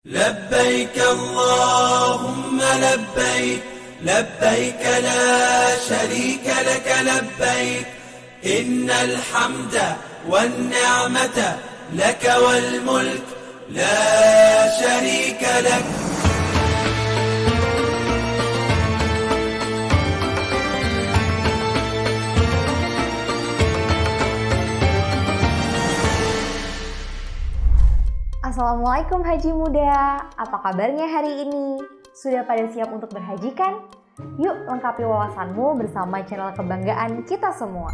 لبيك اللهم لبيك لبيك لا شريك لك لبيك إن الحمد والنعمة لك والملك لا شريك لك. Assalamualaikum Haji Muda, apa kabarnya hari ini? Sudah pada siap untuk berhaji kan? Yuk lengkapi wawasanmu bersama channel kebanggaan kita semua.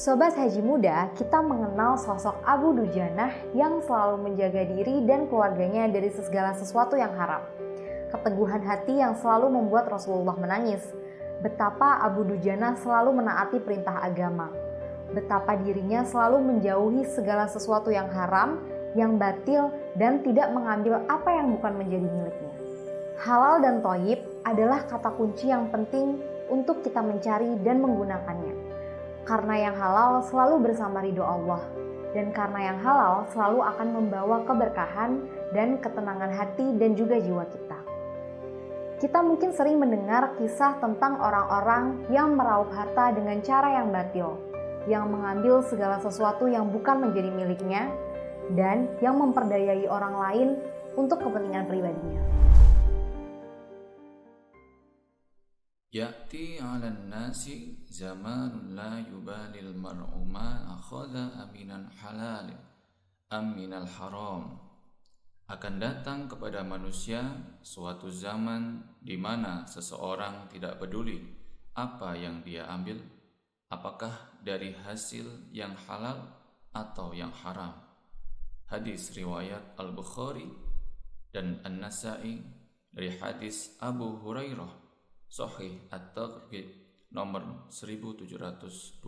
Sobat Haji Muda, kita mengenal sosok Abu Dujanah yang selalu menjaga diri dan keluarganya dari segala sesuatu yang haram. Keteguhan hati yang selalu membuat Rasulullah menangis. Betapa Abu Dujanah selalu menaati perintah agama. Betapa dirinya selalu menjauhi segala sesuatu yang haram, yang batil, dan tidak mengambil apa yang bukan menjadi miliknya. Halal dan thayyib adalah kata kunci yang penting untuk kita mencari dan menggunakannya. Karena yang halal selalu bersama ridho Allah, dan karena yang halal selalu akan membawa keberkahan dan ketenangan hati dan juga jiwa kita. Kita mungkin sering mendengar kisah tentang orang-orang yang meraup harta dengan cara yang batil, yang mengambil segala sesuatu yang bukan menjadi miliknya, dan yang memperdayai orang lain untuk kepentingan pribadinya. Ya'ti 'alan nasi zamanun la yubalil mar'u ma akhadha aminan halal am minal haram. Akan datang kepada manusia suatu zaman di mana seseorang tidak peduli apa yang dia ambil, apakah dari hasil yang halal atau yang haram. Hadis riwayat Al-Bukhari dan An-Nasa'i dari hadis Abu Hurairah, Sahih At-Targhib nomor 1722.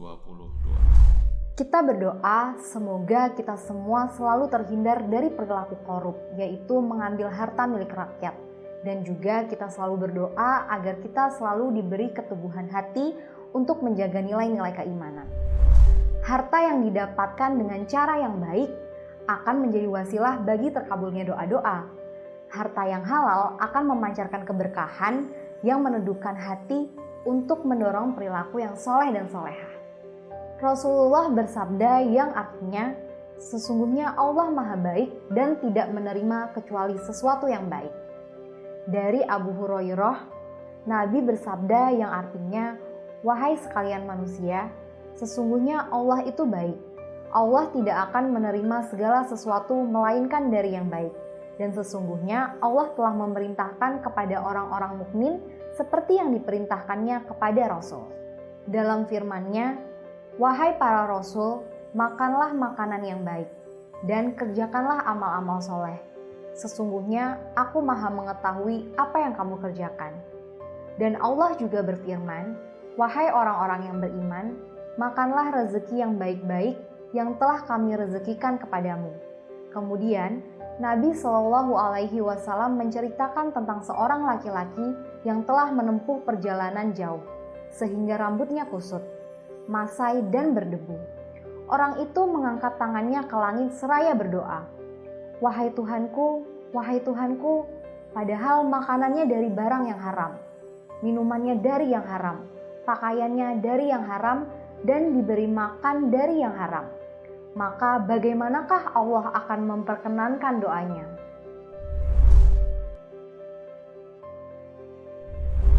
Kita berdoa semoga kita semua selalu terhindar dari perilaku korup, yaitu mengambil harta milik rakyat. Dan juga kita selalu berdoa agar kita selalu diberi keteguhan hati untuk menjaga nilai-nilai keimanan. Harta yang didapatkan dengan cara yang baik akan menjadi wasilah bagi terkabulnya doa-doa. Harta yang halal akan memancarkan keberkahan yang meneduhkan hati untuk mendorong perilaku yang soleh dan solehah. Rasulullah bersabda yang artinya, sesungguhnya Allah Maha Baik dan tidak menerima kecuali sesuatu yang baik. Dari Abu Hurairah, Nabi bersabda yang artinya, wahai sekalian manusia, sesungguhnya Allah itu baik. Allah tidak akan menerima segala sesuatu melainkan dari yang baik. Dan sesungguhnya Allah telah memerintahkan kepada orang-orang mukmin seperti yang diperintahkannya kepada Rasul. Dalam firman-Nya, wahai para Rasul, makanlah makanan yang baik, dan kerjakanlah amal-amal soleh. Sesungguhnya aku maha mengetahui apa yang kamu kerjakan. Dan Allah juga berfirman, wahai orang-orang yang beriman, makanlah rezeki yang baik-baik yang telah kami rezekikan kepadamu. Kemudian, Nabi Shallallahu Alaihi Wasallam menceritakan tentang seorang laki-laki yang telah menempuh perjalanan jauh, sehingga rambutnya kusut, masai dan berdebu. Orang itu mengangkat tangannya ke langit seraya berdoa, wahai Tuhanku, padahal makanannya dari barang yang haram, minumannya dari yang haram, pakaiannya dari yang haram, dan diberi makan dari yang haram. Maka bagaimanakah Allah akan memperkenankan doanya?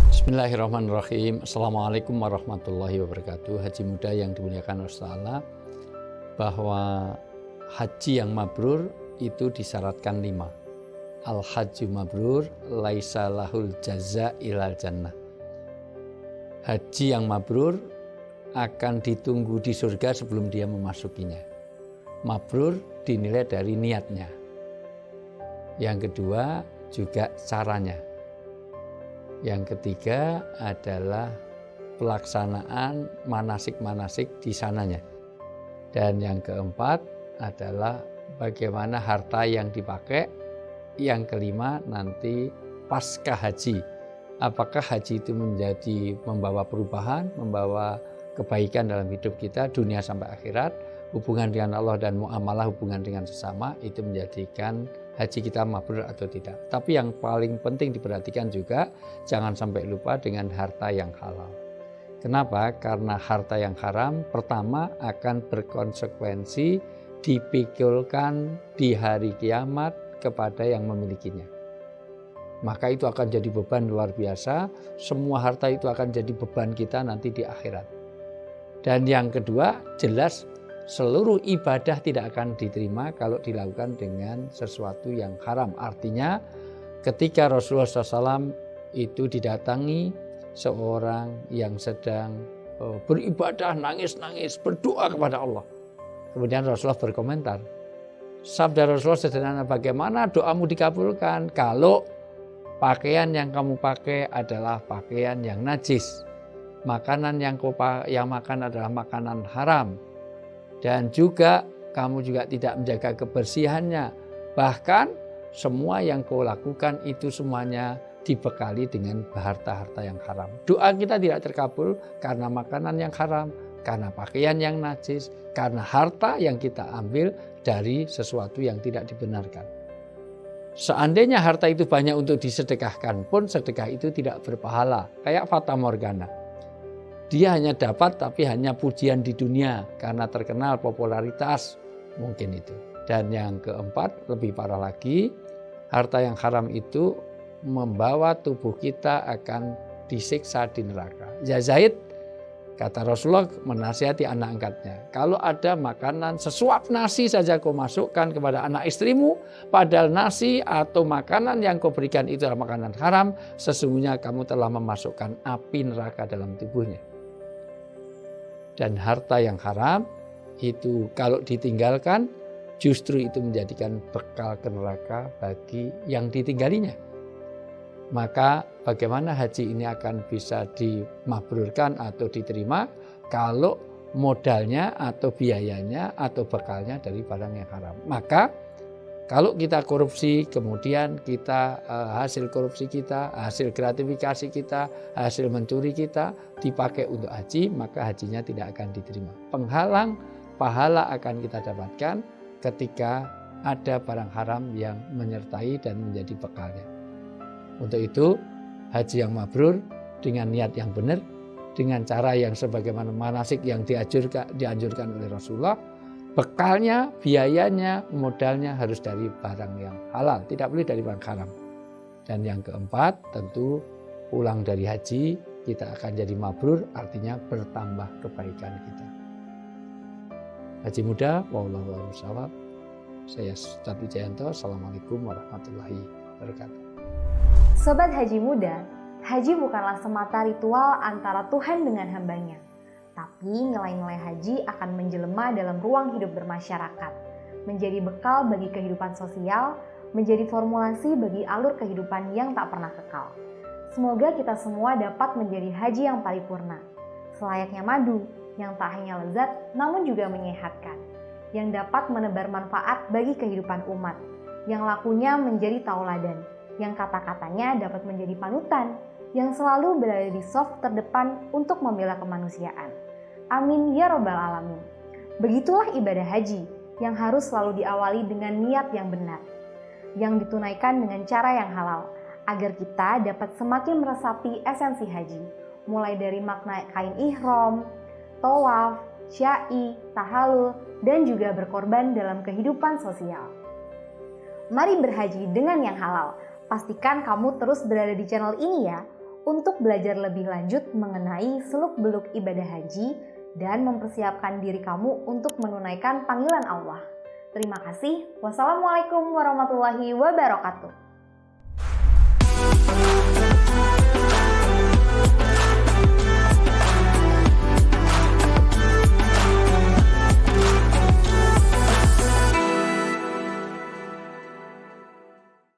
Bismillahirrahmanirrahim. Assalamualaikum warahmatullahi wabarakatuh. Haji Muda yang dimuliakan Allah, bahwa haji yang mabrur itu disyaratkan 5. Al-hajju mabrur laisa lahul jaza ilal jannah. Haji yang mabrur akan ditunggu di surga sebelum dia memasukinya. Mabrur dinilai dari niatnya. Yang kedua juga caranya. Yang ketiga adalah pelaksanaan manasik-manasik di sananya. Dan yang keempat adalah bagaimana harta yang dipakai yang kelima nanti pasca haji. Apakah haji itu membawa perubahan, membawa kebaikan dalam hidup kita dunia sampai akhirat, hubungan dengan Allah dan muamalah hubungan dengan sesama, itu menjadikan haji kita mabrur atau tidak. Tapi yang paling penting diperhatikan juga, jangan sampai lupa dengan harta yang halal. Kenapa? Karena harta yang haram pertama akan berkonsekuensi dipikulkan di hari kiamat kepada yang memilikinya. Maka itu akan jadi beban luar biasa, semua harta itu akan jadi beban kita nanti di akhirat. Dan yang kedua, jelas seluruh ibadah tidak akan diterima kalau dilakukan dengan sesuatu yang haram. Artinya ketika Rasulullah SAW itu didatangi seorang yang sedang beribadah, nangis-nangis, berdoa kepada Allah. Kemudian Rasulullah berkomentar, sabda Rasulullah sederhana, bagaimana doamu dikabulkan kalau pakaian yang kamu pakai adalah pakaian yang najis, makanan yang makan adalah makanan haram, dan juga kamu juga tidak menjaga kebersihannya, bahkan semua yang kau lakukan itu semuanya dibekali dengan harta-harta yang haram. Doa kita tidak terkabul karena makanan yang haram, karena pakaian yang najis, karena harta yang kita ambil dari sesuatu yang tidak dibenarkan. Seandainya harta itu banyak untuk disedekahkan pun, sedekah itu tidak berpahala. Kayak fata morgana. Dia hanya dapat tapi hanya pujian di dunia karena terkenal popularitas, mungkin itu. Dan yang keempat, lebih parah lagi, harta yang haram itu membawa tubuh kita akan disiksa di neraka. Ya Zaid, kata Rasulullah menasihati anak angkatnya, kalau ada makanan sesuap nasi saja kau masukkan kepada anak istrimu, padahal nasi atau makanan yang kau berikan itu adalah makanan haram, sesungguhnya kamu telah memasukkan api neraka dalam tubuhnya. Dan harta yang haram itu kalau ditinggalkan, justru itu menjadikan bekal ke neraka bagi yang ditinggalinya. Maka bagaimana haji ini akan bisa dimabrurkan atau diterima kalau modalnya atau biayanya atau bekalnya dari barang yang haram. Maka kalau kita korupsi, kemudian kita hasil korupsi kita, hasil gratifikasi kita, hasil mencuri kita dipakai untuk haji, maka hajinya tidak akan diterima. Penghalang pahala akan kita dapatkan ketika ada barang haram yang menyertai dan menjadi bekalnya. Untuk itu, haji yang mabrur dengan niat yang benar, dengan cara yang sebagaimana manasik yang dianjurkan oleh Rasulullah, bekalnya, biayanya, modalnya harus dari barang yang halal, tidak boleh dari barang haram. Dan yang keempat, tentu pulang dari haji, kita akan jadi mabrur, artinya bertambah kebaikan kita. Haji muda, wallahu a'lam bishawab. Saya Ustadz Wijayanto, Assalamualaikum warahmatullahi wabarakatuh. Sobat Haji Muda, haji bukanlah semata ritual antara Tuhan dengan hambanya. Tapi nilai-nilai haji akan menjelma dalam ruang hidup bermasyarakat, menjadi bekal bagi kehidupan sosial, menjadi formulasi bagi alur kehidupan yang tak pernah kekal. Semoga kita semua dapat menjadi haji yang paripurna, selayaknya madu, yang tak hanya lezat namun juga menyehatkan, yang dapat menebar manfaat bagi kehidupan umat, yang lakunya menjadi tauladan, yang kata-katanya dapat menjadi panutan, yang selalu berada di saf terdepan untuk membela kemanusiaan. Amin ya rabbal alamin. Begitulah ibadah haji yang harus selalu diawali dengan niat yang benar, yang ditunaikan dengan cara yang halal, agar kita dapat semakin meresapi esensi haji, mulai dari makna kain ihram, tawaf, syai, tahalul, dan juga berkorban dalam kehidupan sosial. Mari berhaji dengan yang halal. Pastikan kamu terus berada di channel ini ya, untuk belajar lebih lanjut mengenai seluk-beluk ibadah haji dan mempersiapkan diri kamu untuk menunaikan panggilan Allah. Terima kasih. Wassalamualaikum warahmatullahi wabarakatuh.